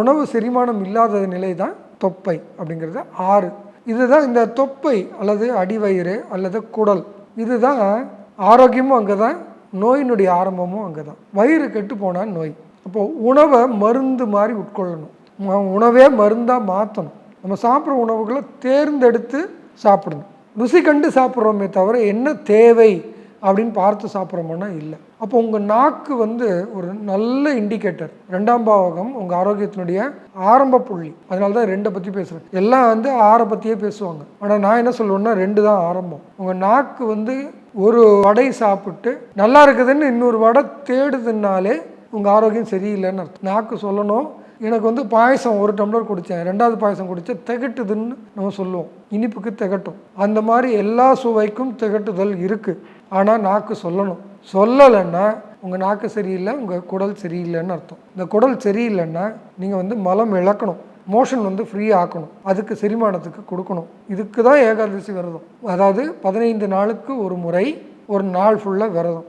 உணவு செரிமானம் இல்லாத நிலை தான் தொப்பை அப்படிங்கிறது 6. இதுதான் இந்த தொப்பை அல்லது அடிவயிறு அல்லது குடல், இதுதான் ஆரோக்கியமும் அங்கே தான், நோயினுடைய ஆரம்பமும் அங்கே தான். வயிறு கெட்டு போனால் நோய். அப்போது உணவை மருந்து மாதிரி உட்கொள்ளணும், உணவே மருந்தாக மாற்றணும். நம்ம சாப்பிட்ற உணவுகளை தேர்ந்தெடுத்து சாப்பிடணும். ருசி கண்டு சாப்பிட்றோமே தவிர என்ன தேவை அப்படின்னு பார்த்து சாப்பிட்றோமோன்னா இல்லை. அப்போ உங்கள் நாக்கு ஒரு நல்ல இண்டிகேட்டர். 2ஆம் பாவகம் உங்கள் ஆரோக்கியத்தினுடைய ஆரம்ப புள்ளி. அதனால தான் 2 பற்றி பேசுகிறேன். எல்லாம் 6 பற்றியே பேசுவாங்க. ஆனால் நான் என்ன சொல்லுவேன்னா 2 தான் ஆரம்பம். உங்கள் நாக்கு ஒரு வடை சாப்பிட்டு நல்லா இருக்குதுன்னு இன்னொரு வடை தேடுதுன்னாலே உங்கள் ஆரோக்கியம் சரியில்லைன்னு அர்த்தம். நாக்கு சொல்லணும், எனக்கு பாயசம் 1 டம்ளர் குடித்தேன், 2வது பாயசம் குடித்தேன், திகட்டுதுன்னு நம்ம சொல்லுவோம். இனிப்புக்கு திகட்டும். அந்த மாதிரி எல்லா சுவைக்கும் திகட்டுதல் இருக்குது. ஆனால் நாக்கு சொல்லணும். சொல்லலைன்னா உங்கள் நாக்கு சரியில்லை, உங்கள் குடல் சரியில்லைன்னு அர்த்தம். இந்த குடல் சரியில்லைன்னா நீங்கள் மலம் இழக்கணும், மோஷன் ஃப்ரீ ஆக்கணும், அதுக்கு செரிமானத்துக்கு கொடுக்கணும். இதுக்கு தான் ஏகாதசி விரதம். அதாவது 15 நாளுக்கு ஒரு முறை ஒரு நாள் ஃபுல்லாக விரதம்.